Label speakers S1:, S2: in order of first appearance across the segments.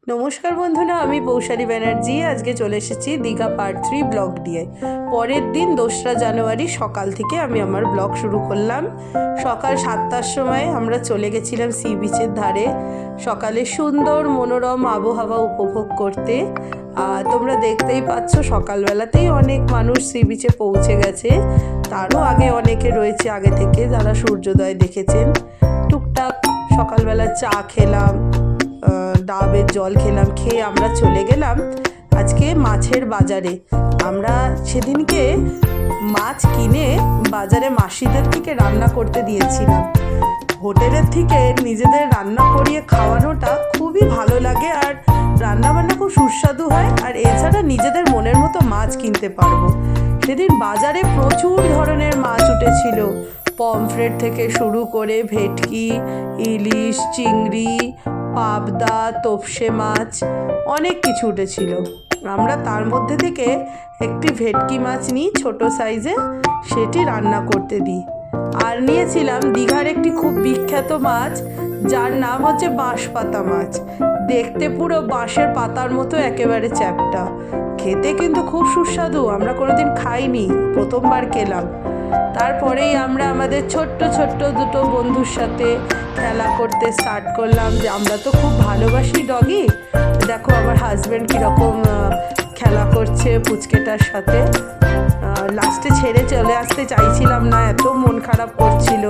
S1: নমস্কার বন্ধুরা, আমি পৌশালী ব্যানার্জি। আজকে চলে এসেছি দীঘা পার্ট 3 ব্লগ দিয়ে। পরের দিন 2রা জানুয়ারি সকাল থেকে আমি আমার ব্লগ শুরু করলাম। সকাল 7টার সময় আমরা চলে গেছিলাম সি বিচের ধারে, সকালে সুন্দর মনোরম আবহাওয়া উপভোগ করতে। তোমরা দেখতেই পাচ্ছ সকালবেলাতেই অনেক মানুষ সি বিচে পৌঁছে গেছে। তারও আগে অনেকে রয়েছে আগে থেকে যারা সূর্যোদয় দেখেছেন। টুকটাক সকালবেলা চা খেলাম, ডাবের জল খেলাম, খেয়ে আমরা চলে গেলাম আজকে মাছের বাজারে। আমরা সেদিনকে মাছ কিনে বাজারে মাসিদের থেকে রান্না করতে দিয়েছিলাম। হোটেলের থেকে নিজেদের রান্না করিয়ে খাওয়ানোটা খুবই ভালো লাগে, আর রান্নাবান্না খুব সুস্বাদু হয়। আর এছাড়া নিজেদের মনের মতো মাছ কিনতে পারবো। সেদিন বাজারে প্রচুর ধরনের মাছ উঠেছিল, পমফ্রেট থেকে শুরু করে ভেটকি, ইলিশ, চিংড়ি, পাবদা, তোপসে মাছ, অনেক কিছু উঠেছিল। আমরা তার মধ্যে থেকে একটি ভেটকি মাছ নিই ছোট সাইজে, সেটি রান্না করতে দিই। আর নিয়েছিলাম দীঘার একটি খুব বিখ্যাত মাছ, যার নাম হচ্ছে বাঁশপাতা মাছ। দেখতে পুরো বাঁশের পাতার মতো একেবারে চ্যাপ্টা, খেতে কিন্তু খুব সুস্বাদু। আমরা কোনোদিন খাইনি, প্রথমবার খেলাম। তারপরেই আমরা আমাদের ছোট্ট ছোট্ট দুটো বন্ধুর সাথে খেলা করতে স্টার্ট করলাম যে আমরা তো খুব ভালোবাসি ডগি। দেখো আমার হাজব্যান্ড কীরকম খেলা করছে পুচকেটার সাথে। লাস্টে ছেড়ে চলে আসতে চাইছিলাম না, এত মন খারাপ করছিল।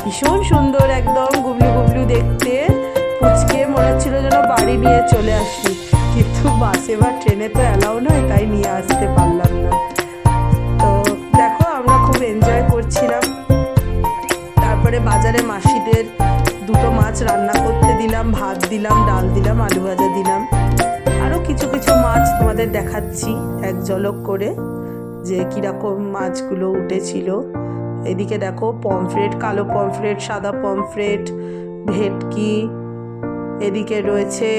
S1: ভীষণ সুন্দর, একদম গুবলু গুবলু দেখতে পুচকে, মনে হচ্ছিল যেন বাড়ি নিয়ে চলে আসি, কিন্তু বাসে বা ট্রেনে তো অ্যালাউ নয়, তাই নিয়ে আসতে পারলাম না। তো দেখো আমরা খুব এনজয় করছিলাম। তারপরে বাজারে মাসিদের দুটো মাছ রান্না করতে দিলাম, ভাত দিলাম, ডাল দিলাম, আলু ভাজা দিলাম। আরও কিছু কিছু মাছ তোমাদের দেখাচ্ছি এক ঝলক করে যে কীরকম মাছগুলো উঠেছিল। এদিকে দেখো পমফ্রেট, কালো পমফ্রেট, সাদা পমফ্রেট, ভেটকি, এদিকে রয়েছে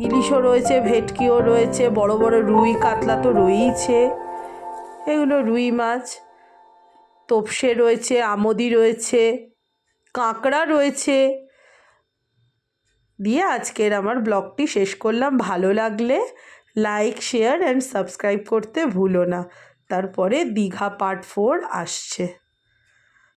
S1: ইলিশও রয়েছে, ভেটকিও রয়েছে, বড় বড় রুই, কাতলা তো রয়েইছে, এগুলো রুই মাছ। তোপসে রয়েছে, আমোদি রয়েছে, কাঁকড়া রয়েছে। দিয়ে আজকের আমার ব্লগটি শেষ করলাম। ভালো লাগলে লাইক, শেয়ার অ্যান্ড সাবস্ক্রাইব করতে ভুলো না। তারপরে দীঘা পার্ট 4 আসছে।